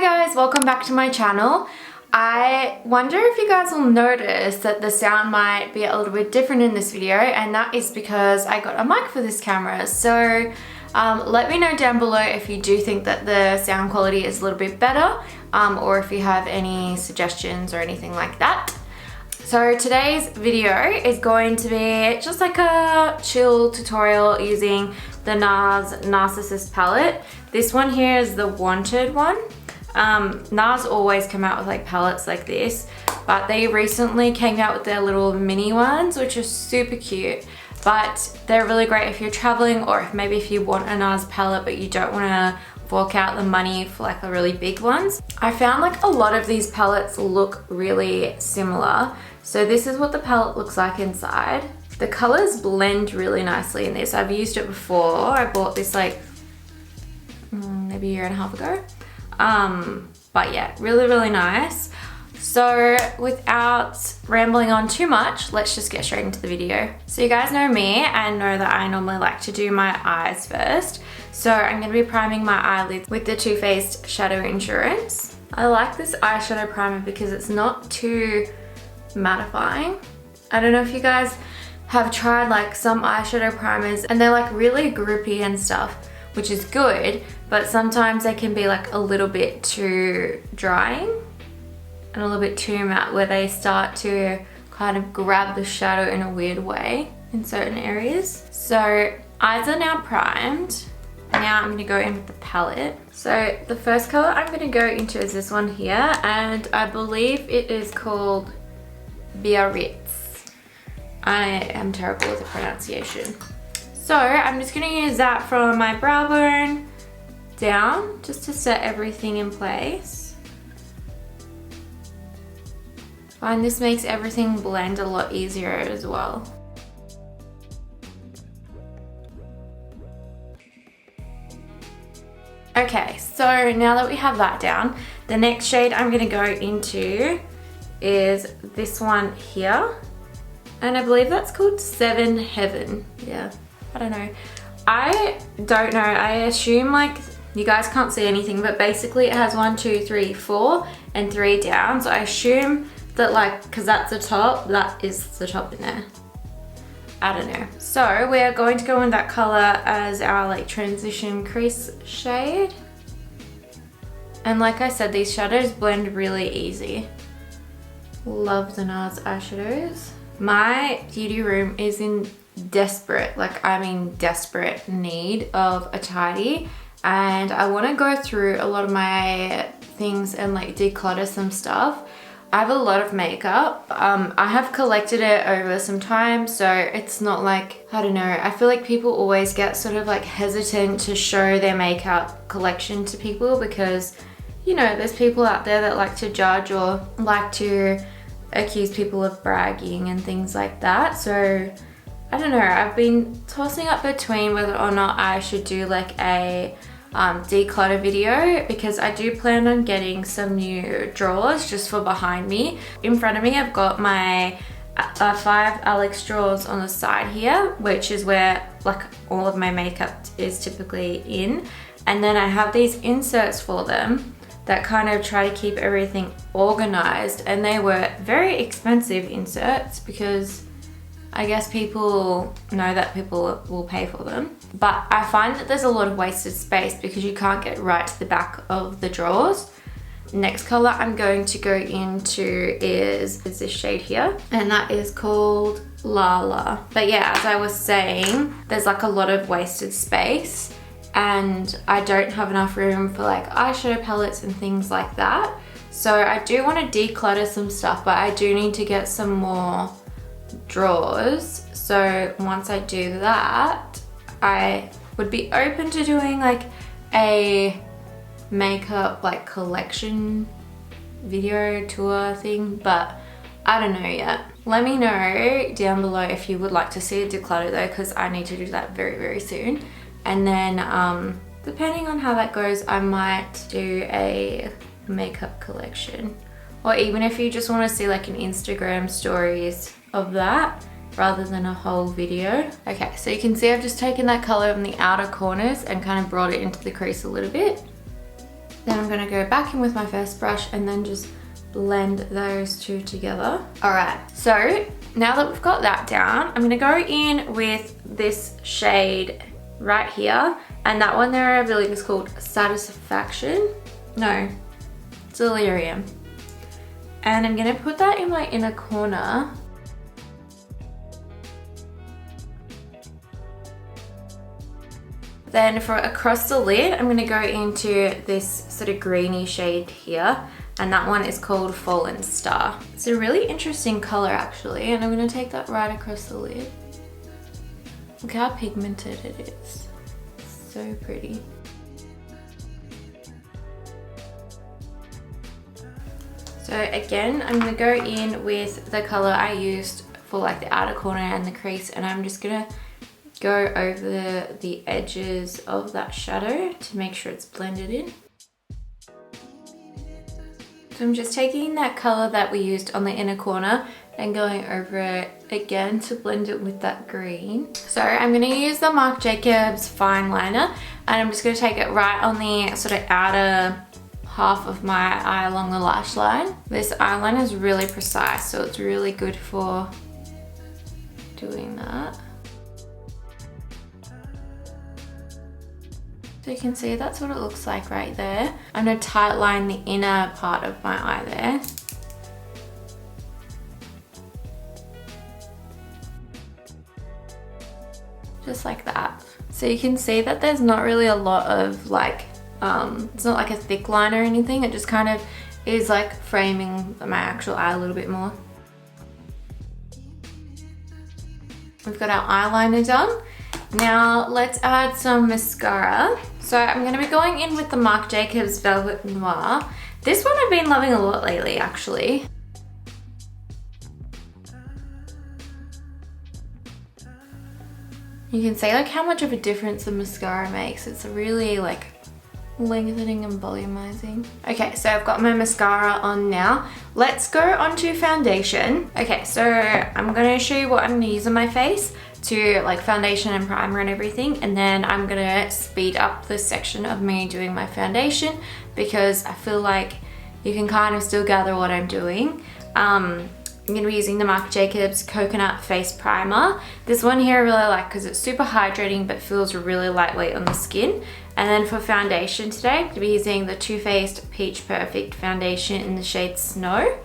Hi guys, welcome back to my channel. I wonder if you guys will notice that the sound might be a little bit different in this video, and that is because I got a mic for this camera. So let me know down below if you do think that the sound quality is a little bit better, or if you have any suggestions or anything like that. So today's video is going to be just like a chill tutorial using the Nars Narsisst palette. This one here is the Wanted one. Nars always come out with like palettes like this, but they recently came out with their little mini ones, which are super cute. But they're really great if you're traveling, or if maybe if you want a Nars palette but you don't want to fork out the money for like the really big ones. I found like a lot of these palettes look really similar. So this is what the palette looks like inside. The colors blend really nicely in this. I've used it before. I bought this like maybe a year and a half ago. But yeah, really nice. So without rambling on too much, let's just get straight into the video. So you guys know me and know that I normally like to do my eyes first. So I'm going to be priming my eyelids with the Too Faced Shadow Insurance. I like this eyeshadow primer because it's not too mattifying. I don't know if you guys have tried like some eyeshadow primers and they're like really grippy and stuff, which is good, but sometimes they can be like a little bit too drying and a little bit too matte, where they start to kind of grab the shadow in a weird way in certain areas. So eyes are now primed. Now I'm going to go in with the palette. So the first color I'm going to go into is this one here, and I believe it is called Biarritz. I am terrible with the pronunciation. So I'm just going to use that from my brow bone down, just to set everything in place. And this makes everything blend a lot easier as well. Okay, so now that we have that down, the next shade I'm going to go into is this one here. And I believe that's called Seven Heaven. Yeah, I don't know. I don't know. I assume like you guys can't see anything, but basically it has 1, 2, 3, 4 and 3 down. So I assume that like, because that's the top, that is the top in there. I don't know. So we are going to go in that color as our like transition crease shade. And like I said, these shadows blend really easy. Love the Nars eyeshadows. My beauty room is in desperate need of a tidy, and I want to go through a lot of my things and like declutter some stuff. I have a lot of makeup. I have collected it over some time, so it's not like, I don't know, I feel like people always get sort of like hesitant to show their makeup collection to people because, you know, there's people out there that like to judge or like to accuse people of bragging and things like that. So I don't know, I've been tossing up between whether or not I should do like a declutter video, because I do plan on getting some new drawers just for behind me. In front of me I've got my 5 Alex drawers on the side here, which is where like all of my makeup is typically in, and then I have these inserts for them that kind of try to keep everything organized, and they were very expensive inserts because I guess people know that people will pay for them. But I find that there's a lot of wasted space because you can't get right to the back of the drawers. Next color I'm going to go into is this shade here, and that is called Lala. But yeah, as I was saying, there's like a lot of wasted space, and I don't have enough room for like eyeshadow palettes and things like that. So I do want to declutter some stuff, but I do need to get some more drawers. So once I do that, I would be open to doing like a makeup like collection video tour thing, but I don't know yet. Let me know down below if you would like to see a declutter though, because I need to do that very soon. And then depending on how that goes, I might do a makeup collection, or even if you just want to see like an Instagram stories of that rather than a whole video. Okay, so you can see I've just taken that color from the outer corners and kind of brought it into the crease a little bit. Then I'm gonna go back in with my first brush and then just blend those two together. All right, so now that we've got that down, I'm gonna go in with this shade right here, and that one there I believe is called Satisfaction. No, Delirium. And I'm gonna put that in my inner corner. Then for across the lid, I'm gonna go into this sort of greeny shade here, and that one is called Fallen Star. It's a really interesting color actually, and I'm gonna take that right across the lid. Look how pigmented it is. So pretty. So again, I'm gonna go in with the color I used for like the outer corner and the crease, and I'm just gonna go over the edges of that shadow to make sure it's blended in. So I'm just taking that color that we used on the inner corner and going over it again to blend it with that green. So I'm gonna use the Marc Jacobs Fineliner, and I'm just gonna take it right on the sort of outer half of my eye along the lash line. This eyeliner is really precise, so it's really good for doing that. So you can see that's what it looks like right there. I'm gonna tight line the inner part of my eye there. Just like that. So you can see that there's not really a lot of like, it's not like a thick line or anything. It just kind of is like framing my actual eye a little bit more. We've got our eyeliner done. Now let's add some mascara. So I'm gonna be going in with the Marc Jacobs Velvet Noir. This one I've been loving a lot lately actually. You can see like how much of a difference the mascara makes. It's really like lengthening and volumizing. Okay, so I've got my mascara on now. Let's go on to foundation. Okay, so I'm gonna show you what I'm gonna use on my face to like foundation and primer and everything, and then I'm gonna speed up this section of me doing my foundation because I feel like you can kind of still gather what I'm doing. I'm gonna be using the Marc Jacobs Coconut Face Primer. This one here I really like because it's super hydrating but feels really lightweight on the skin. And then for foundation today, I'm gonna be using the Too Faced Peach Perfect Foundation in the shade Snow.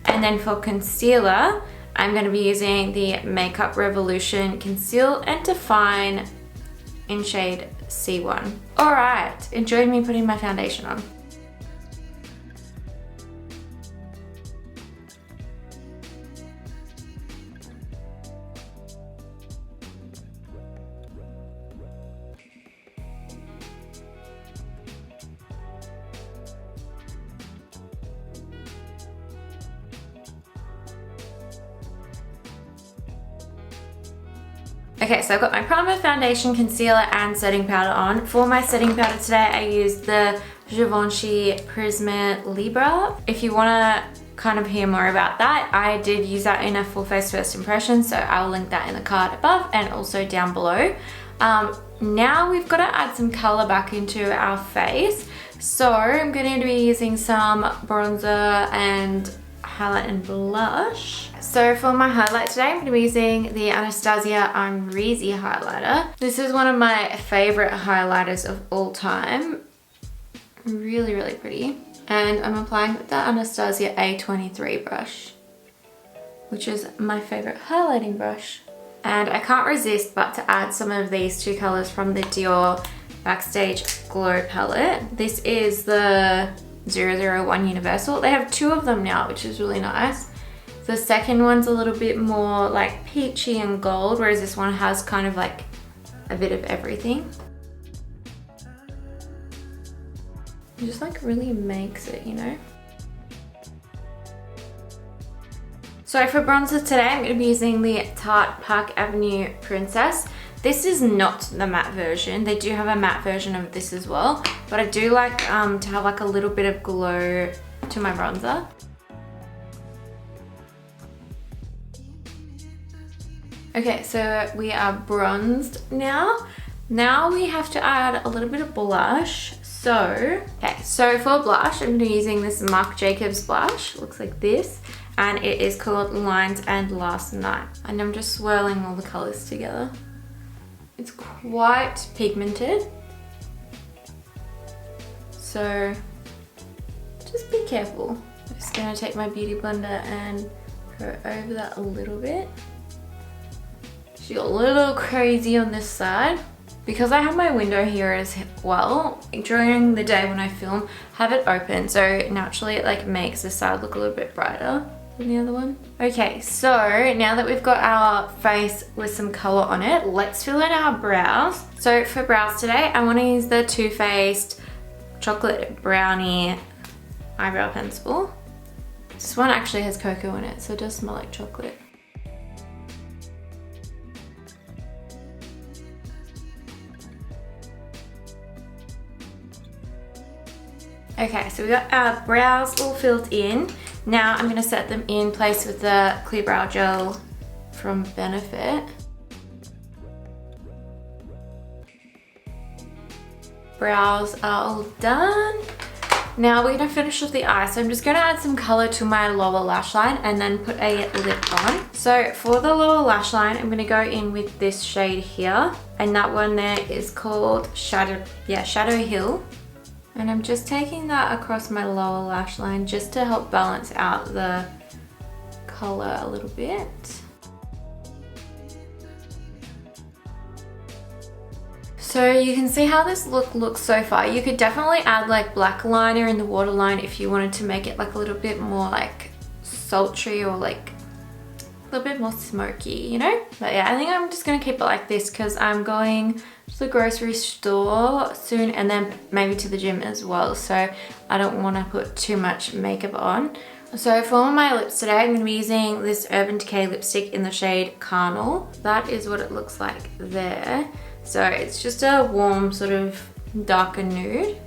And then for concealer, I'm gonna be using the Makeup Revolution Conceal and Define in shade C1. All right, enjoy me putting my foundation on. Okay, so I've got my primer, foundation, concealer, and setting powder on. For my setting powder today, I used the Givenchy Prisme Libre. If you wanna kind of hear more about that, I did use that in a full face first impression, so I'll link that in the card above and also down below. Now we've gotta add some color back into our face. So I'm gonna be using some bronzer and highlight and blush. So for my highlight today, I'm going to be using the Anastasia Amrezy highlighter. This is one of my favorite highlighters of all time. Really, really pretty. And I'm applying with the Anastasia A23 brush, which is my favorite highlighting brush. And I can't resist but to add some of these two colors from the Dior Backstage Glow palette. This is the 001 Universal. They have two of them now, which is really nice. The second one's a little bit more like peachy and gold, whereas this one has kind of like a bit of everything. It just like really makes it, you know? So for bronzer today, I'm going to be using the Tarte Park Avenue Princess. This is not the matte version. They do have a matte version of this as well, but I do like to have like a little bit of glow to my bronzer. Okay, so we are bronzed now. Now we have to add a little bit of blush. So for blush, I'm going to be using this Marc Jacobs blush. It looks like this. And it is called Lines and Last Night. And I'm just swirling all the colours together. It's quite pigmented. So just be careful. I'm just going to take my beauty blender and go over that a little bit. She got a little crazy on this side. Because I have my window here as well, during the day when I film, have it open, so naturally it like makes this side look a little bit brighter than the other one. Okay, so now that we've got our face with some color on it, let's fill in our brows. So for brows today, I want to use the Too Faced Chocolate Brownie Eyebrow Pencil. This one actually has cocoa in it, so it does smell like chocolate. Okay, so we got our brows all filled in. Now I'm gonna set them in place with the Clear Brow Gel from Benefit. Brows are all done. Now we're gonna finish off the eye. So I'm just gonna add some color to my lower lash line and then put a lip on. So for the lower lash line, I'm gonna go in with this shade here. And that one there is called Shadow Hill. And I'm just taking that across my lower lash line just to help balance out the color a little bit. So you can see how this look looks so far. You could definitely add like black liner in the waterline if you wanted to make it like a little bit more like sultry or like a little bit more smoky, you know? But yeah, I think I'm just gonna keep it like this because I'm going to the grocery store soon and then maybe to the gym as well. So I don't want to put too much makeup on. So for my lips today, I'm going to be using this Urban Decay lipstick in the shade Carnal. That is what it looks like there. So it's just a warm sort of darker nude.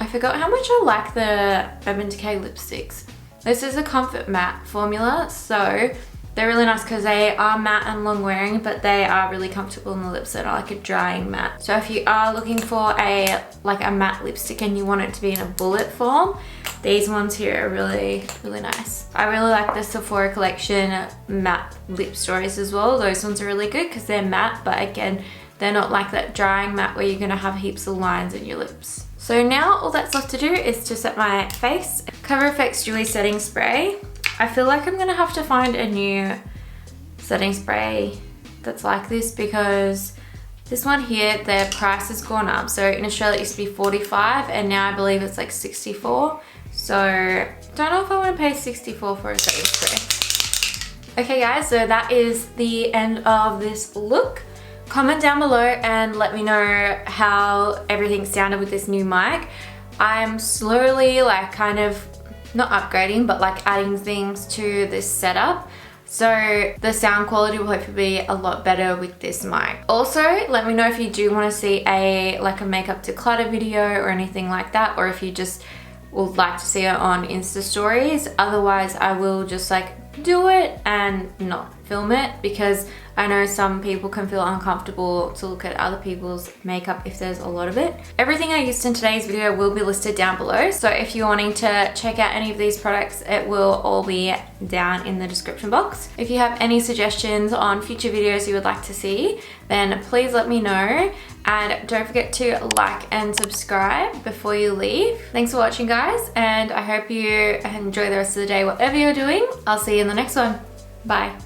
I forgot how much I like the Urban Decay lipsticks. This is a Comfort Matte formula, so they're really nice because they are matte and long wearing, but they are really comfortable on the lips. They're not like a drying matte. So if you are looking for a matte lipstick and you want it to be in a bullet form, these ones here are really, really nice. I really like the Sephora collection matte lip stories as well. Those ones are really good because they're matte, but again, they're not like that drying matte where you're gonna have heaps of lines in your lips. So now all that's left to do is to set my face. Cover FX Dewy setting spray. I feel like I'm gonna have to find a new setting spray that's like this because this one here, their price has gone up. So in Australia it used to be 45 and now I believe it's like 64. So don't know if I want to pay 64 for a setting spray. Okay guys, so that is the end of this look. Comment down below and let me know how everything sounded with this new mic. I'm slowly like kind of not upgrading but like adding things to this setup. So the sound quality will hopefully be a lot better with this mic. Also, let me know if you do want to see a makeup declutter video or anything like that, or if you just would like to see it on Insta stories. Otherwise, I will just like do it and not film it because I know some people can feel uncomfortable to look at other people's makeup if there's a lot of it. Everything I used in today's video will be listed down below. So if you're wanting to check out any of these products, it will all be down in the description box. If you have any suggestions on future videos you would like to see, then please let me know. And don't forget to like and subscribe before you leave. Thanks for watching guys, and I hope you enjoy the rest of the day, whatever you're doing. I'll see you in the next one. Bye.